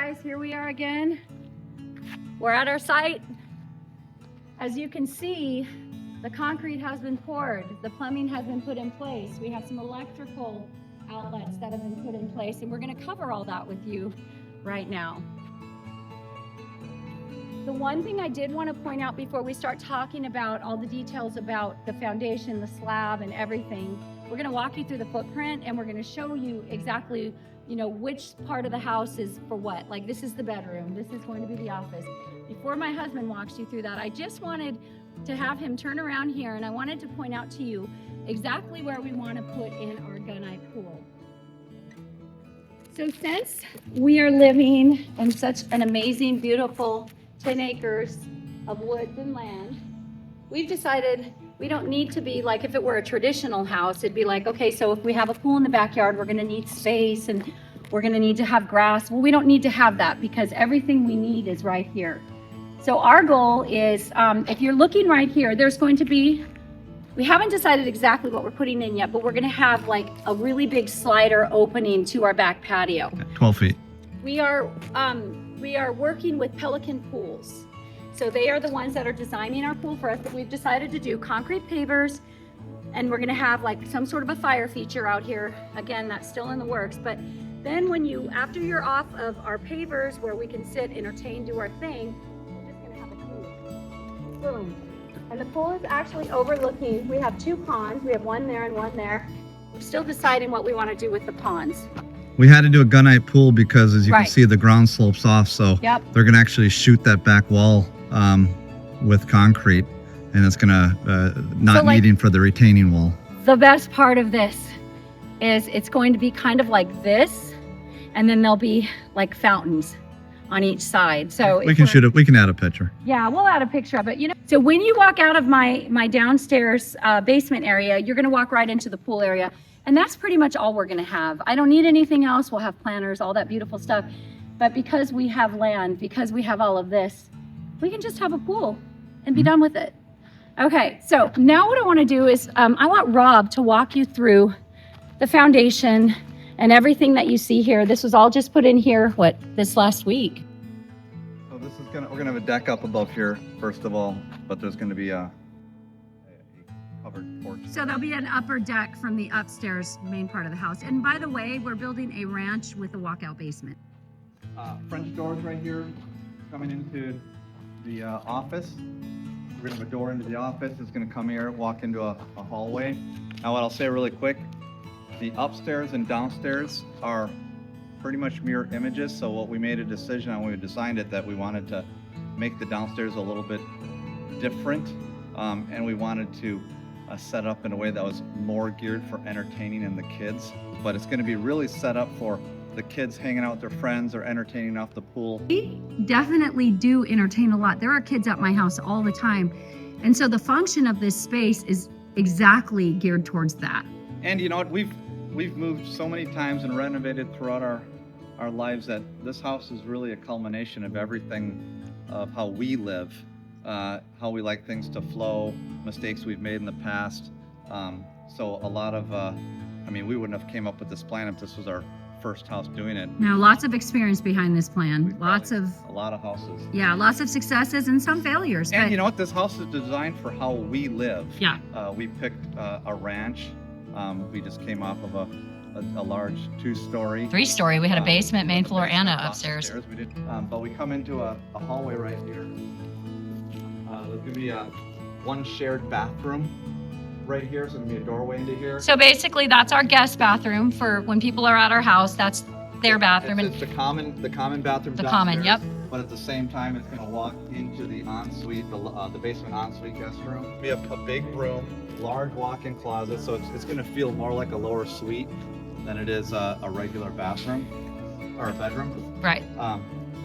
guys, here we are again. We're at our site. As you can see, the concrete has been poured. The plumbing has been put in place. We have some electrical outlets that have been put in place, and we're going to cover all that with you right now. The one thing I did want to point out before we start talking about all the details about the foundation, the slab, and everything, we're going to walk you through the footprint, and we're going to show you exactly, which part of the house is for what. Like, this is the bedroom, this is going to be the office. Before my husband walks you through that, I just wanted to have him turn around here, and I wanted to point out to you exactly where we want to put in our gunite pool. So since we are living in such an amazing, beautiful 10 acres of woods and land, we've decided we don't need to be like, if it were a traditional house, it'd be like, okay, so if we have a pool in the backyard, we're going to need space and we're going to need to have grass. Well, we don't need to have that because everything we need is right here. So our goal is, if you're looking right here, there's going to be, we haven't decided exactly what we're putting in yet, but we're going to have like a really big slider opening to our back patio. 12 feet. We are working with Pelican Pools. So they are the ones that are designing our pool for us, but we've decided to do concrete pavers, and we're gonna have like some sort of a fire feature out here. Again, that's still in the works, but then after you're off of our pavers where we can sit, entertain, do our thing, we're just gonna have a pool. Boom. And the pool is actually overlooking, we have two ponds. We have one there and one there. We're still deciding what we wanna do with the ponds. We had to do a gunite pool because, as you Right. can see, the ground slopes off, so Yep. they're going to actually shoot that back wall with concrete, and it's going to not needing for the retaining wall. The best part of this is it's going to be kind of like this, and then there'll be like fountains on each side. So We can shoot it. We can add a picture. Yeah, we'll add a picture of it. So when you walk out of my downstairs basement area, you're going to walk right into the pool area. And that's pretty much all we're going to have. I don't need anything else. We'll have planters, all that beautiful stuff. But because we have land, because we have all of this, we can just have a pool and be done with it. Okay, so now what I want to do is I want Rob to walk you through the foundation and everything that you see here. This was all just put in here, this last week? So this is we're gonna have a deck up above here, first of all, but there's gonna be a covered porch. So there'll be an upper deck from the upstairs main part of the house. And by the way, we're building a ranch with a walkout basement. French doors right here, coming into the office. We're gonna have a door into the office. It's gonna come here, walk into a hallway. Now what I'll say really quick, the upstairs and downstairs are pretty much mirror images. So what we made a decision on when we designed it, that we wanted to make the downstairs a little bit different. And we wanted to set up in a way that was more geared for entertaining and the kids. But it's gonna be really set up for the kids hanging out with their friends or entertaining off the pool. We definitely do entertain a lot. There are kids at my house all the time. And so the function of this space is exactly geared towards that. And you know what, we've moved so many times and renovated throughout our lives that this house is really a culmination of everything of how we live, how we like things to flow, mistakes we've made in the past. So a lot of, we wouldn't have came up with this plan if this was our first house doing it. Now, lots of experience behind this plan. A lot of houses. Yeah, lots of successes and some failures. And you know what? This house is designed for how we live. Yeah. We picked a ranch. We just came off of a large 2-story. 3-story. We had a basement, main floor, and a upstairs. We did, but we come into a hallway right here. There's gonna be one shared bathroom right here, so there's gonna be a doorway into here. So basically, that's our guest bathroom for when people are at our house. That's their bathroom. It's the common bathroom. The common, yep. But at the same time, it's gonna walk into the ensuite, the basement ensuite guest room. We have a big room, large walk-in closet, so it's gonna feel more like a lower suite than it is a regular bathroom or a bedroom. Right.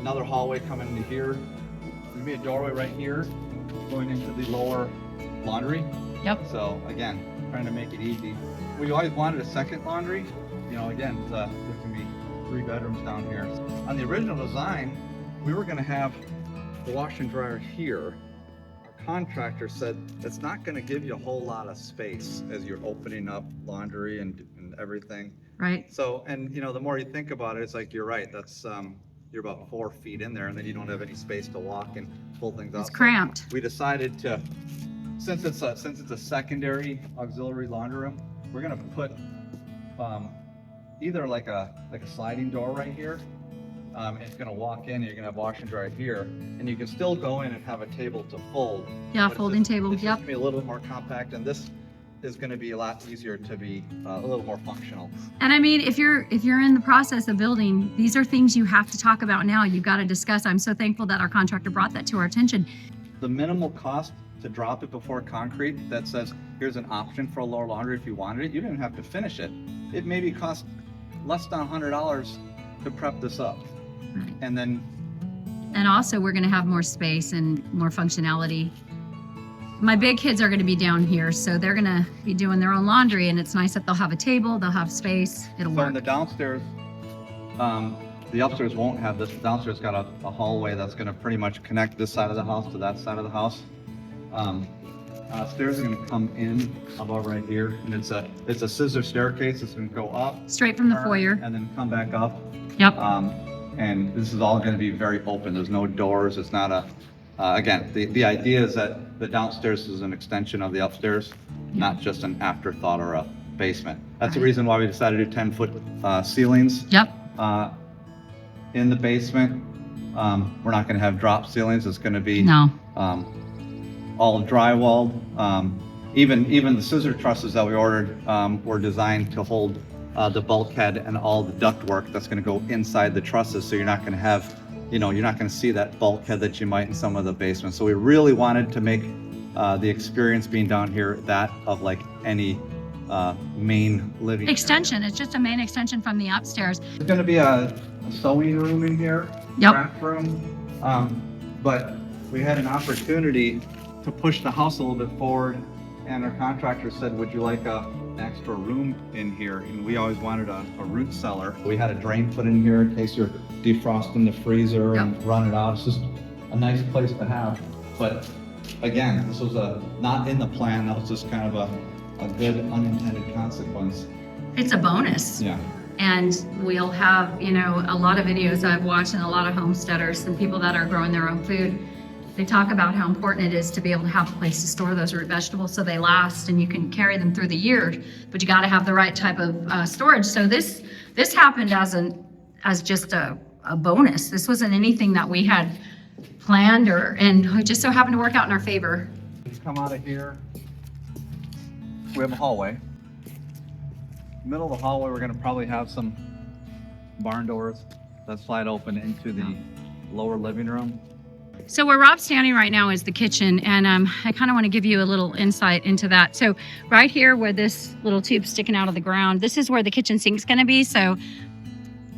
Another hallway coming into here. There's gonna be a doorway right here going into the lower laundry. Yep. So again, trying to make it easy. We always wanted a second laundry. Again, there's gonna be 3 bedrooms down here. On the original design, we were gonna have the washer and dryer here. Our contractor said it's not gonna give you a whole lot of space as you're opening up laundry and everything. Right. So, and the more you think about it, it's like, you're right. That's you're about 4 feet in there, and then you don't have any space to walk and pull things out. It's cramped. We decided to, since it's a secondary auxiliary laundry room, we're gonna put either like a sliding door right here. It's gonna walk in, you're gonna have washer and dryer here, and you can still go in and have a table to fold. Yeah, but folding table, It's just yep. gonna be a little bit more compact, and this is gonna be a lot easier to be a little more functional. And I mean, if you're in the process of building, these are things you have to talk about now. You've got to discuss. I'm so thankful that our contractor brought that to our attention. The minimal cost to drop it before concrete that says, here's an option for a lower laundry if you wanted it, you didn't have to finish it. It maybe cost less than $100 to prep this up. Right. And then And also, we're going to have more space and more functionality. My big kids are going to be down here, so they're going to be doing their own laundry, and it's nice that they'll have a table, they'll have space, it'll so in work. the downstairs, the upstairs won't have this. The downstairs got a hallway that's gonna pretty much connect this side of the house to that side of the house. Stairs are gonna come in about right here, and it's a scissor staircase. It's gonna go up, Straight from the turn, foyer. and then come back up. Yep. And this is all gonna be very open. There's no doors. It's not a, again, the idea is that the downstairs is an extension of the upstairs, not just an afterthought or a basement. That's the Right. reason why we decided to do 10-foot ceilings. Yep. In the basement, we're not gonna have drop ceilings. It's gonna be No. all drywalled. Even the scissor trusses that we ordered were designed to hold the bulkhead and all the ductwork that's gonna go inside the trusses. So you're not gonna have, you're not gonna see that bulkhead that you might in some of the basements. So we really wanted to make the experience being down here that of like any main living Extension. area. It's just a main extension from the upstairs. There's gonna be a sewing room in here. Yep. Craft room. But we had an opportunity to push the house a little bit forward, and our contractor said, would you like an extra room in here? And we always wanted a root cellar. We had a drain put in here in case you're defrosting the freezer and run it out. It's just a nice place to have. But again, this was not in the plan. That was just kind of a good unintended consequence. It's a bonus. Yeah. And we'll have, a lot of videos I've watched and a lot of homesteaders and people that are growing their own food. They talk about how important it is to be able to have a place to store those root vegetables so they last and you can carry them through the year, but you got to have the right type of storage. So this happened as just a bonus. This wasn't anything that we had planned and it just so happened to work out in our favor. You come out of here, we have a hallway. Middle of the hallway, we're gonna probably have some barn doors that slide open into the lower living room. So where Rob's standing right now is the kitchen, and I kind of want to give you a little insight into that. So right here where this little tube's sticking out of the ground, this is where the kitchen sink's going to be. So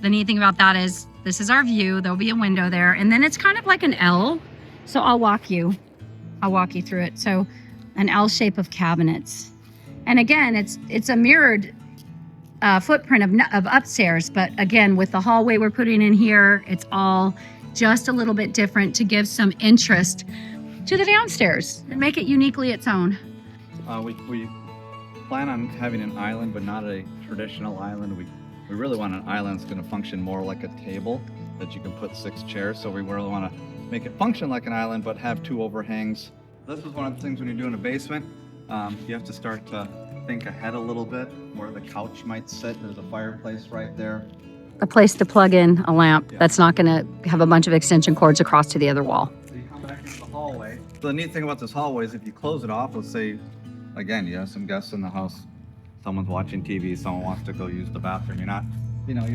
the neat thing about that is this is our view. There'll be a window there, and then it's kind of like an L. So I'll walk you through it. So an L shape of cabinets. And again, it's a mirrored footprint of upstairs, but again, with the hallway we're putting in here, it's all just a little bit different to give some interest to the downstairs and make it uniquely its own. We plan on having an island, but not a traditional island. We really want an island that's going to function more like a table that you can put 6 chairs. So we really want to make it function like an island, but have 2 overhangs. This is one of the things when you're doing a basement, you have to start to think ahead a little bit where the couch might sit. There's a fireplace right there. A place to plug in a lamp that's not going to have a bunch of extension cords across to the other wall. So you come back into the hallway. So the neat thing about this hallway is if you close it off, let's say, again, you have some guests in the house, someone's watching TV, someone wants to go use the bathroom. You're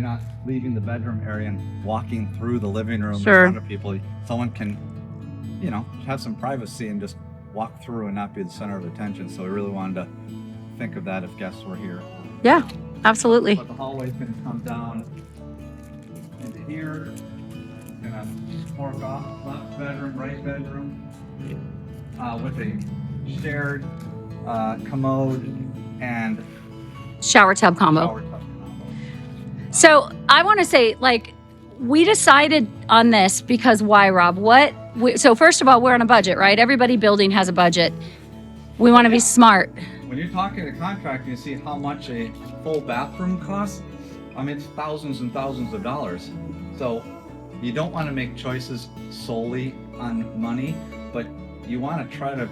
not leaving the bedroom area and walking through the living room in front of people. Someone can, have some privacy and just walk through and not be the center of attention. So we really wanted to think of that if guests were here. Yeah, absolutely. But the hallway's gonna come down into here. It's gonna fork off left bedroom, right bedroom, with a shared commode and Shower tub combo. shower tub combo. So I want to say, we decided on this because why, Rob? So first of all, we're on a budget, right? Everybody building has a budget. We want to be smart. When you're talking to contractor, you see how much a full bathroom costs. I mean, it's thousands and thousands of dollars. So you don't want to make choices solely on money, but you want to try to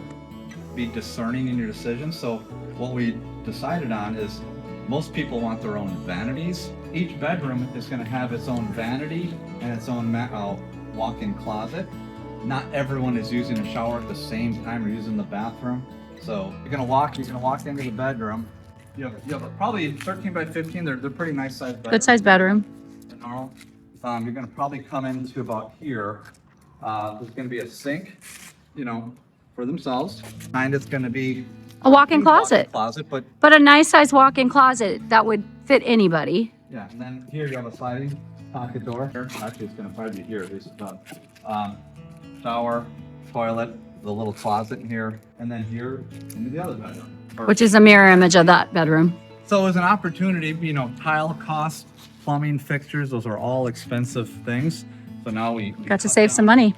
be discerning in your decisions. So what we decided on is most people want their own vanities. Each bedroom is going to have its own vanity and its own walk-in closet. Not everyone is using a shower at the same time or using the bathroom. So you're gonna walk into the bedroom. You have probably 13 by 15. They're pretty nice sized bedrooms. Good sized bedroom. They're normal. You're gonna probably come into about here. There's gonna be a sink, for themselves. And it's gonna be A walk-in closet. But a nice size walk-in closet that would fit anybody. yeah, and then here you have a sliding pocket door. Actually, it's gonna probably be here at least. Shower, toilet, the little closet in here, and then here into the other bedroom. Which is a mirror image of that bedroom. So it was an opportunity, tile costs, plumbing fixtures, those are all expensive things. So now we Got to save some money.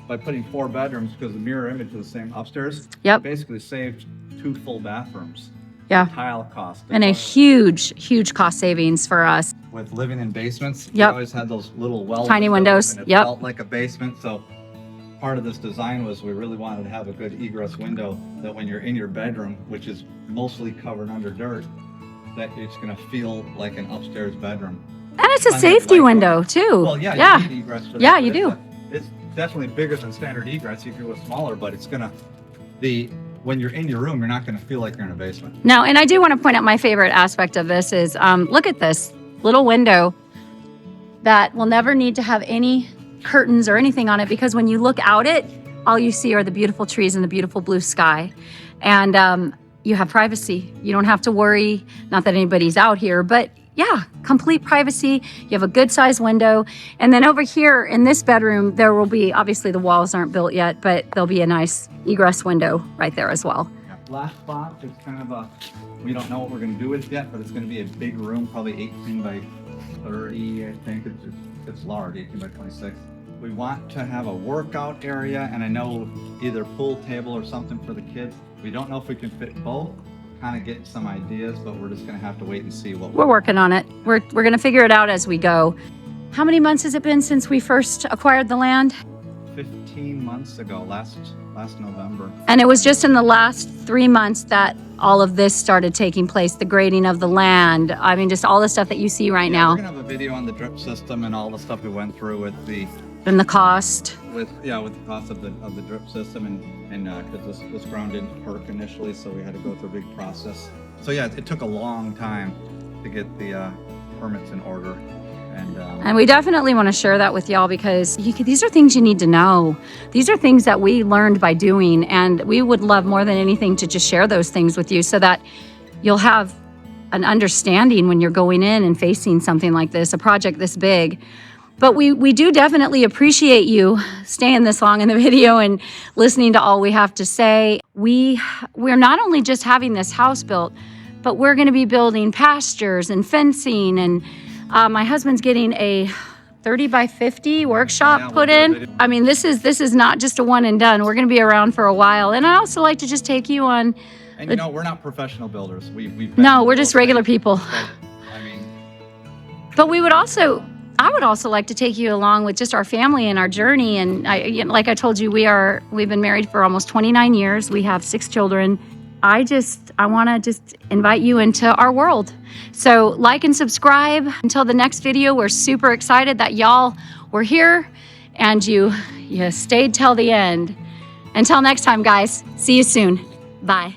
By putting 4 bedrooms, because the mirror image is the same upstairs. Yep. Basically saved 2 full bathrooms. Yeah. Tile cost. And a huge cost savings for us. With living in basements, we Yep. always had those little well Tiny windows. And it Yep. felt like a basement. So part of this design was we really wanted to have a good egress window that when you're in your bedroom, which is mostly covered under dirt, that it's going to feel like an upstairs bedroom. And it's a Kind of safety like window too. Well, yeah, Yeah. you need egress for that. Yeah, but you do. It's definitely bigger than standard egress. If you go smaller, but it's gonna when you're in your room, you're not gonna feel like you're in a basement. No, and I do want to point out my favorite aspect of this is look at this little window that will never need to have any curtains or anything on it, because when you look out it, all you see are the beautiful trees and the beautiful blue sky. And you have privacy. You don't have to worry, not that anybody's out here, but yeah, complete privacy. You have a good sized window. And then over here in this bedroom, there will be, obviously the walls aren't built yet, but there'll be a nice egress window right there as well. Last box is kind of we don't know what we're gonna do with it yet, but it's gonna be a big room, probably 18 by 30, I think. It's large, 18 by 26. We want to have a workout area, and I know either pool table or something for the kids. We don't know if we can fit both. Kind of get some ideas, but we're just gonna have to wait and see what We're working on it. We're gonna figure it out as we go. How many months has it been since we first acquired the land? 15 months ago, last November. And it was just in the last 3 months that all of this started taking place, the grading of the land. I mean, just all the stuff that you see right We're now gonna have a video on the drip system and all the stuff we went through with the cost. with the cost of the drip system and because this ground didn't perk initially, so we had to go through a big process. So yeah, it took a long time to get the permits in order. And we definitely want to share that with y'all, because these are things you need to know. These are things that we learned by doing, and we would love more than anything to just share those things with you so that you'll have an understanding when you're going in and facing something like this, a project this big. But we do definitely appreciate you staying this long in the video and listening to all we have to say. We're not only just having this house built, but we're going to be building pastures and fencing, and my husband's getting a 30 by 50 workshop put in. I mean, this is not just a one and done. We're going to be around for a while. And I also like to just take you on. And we're not professional builders. We're just regular people. But I would also like to take you along with just our family and our journey. And like I told you, we've been married for almost 29 years. We have 6 children. I want to just invite you into our world. So like and subscribe. Until the next video, we're super excited that y'all were here and you stayed till the end. Until next time, guys, see you soon. Bye.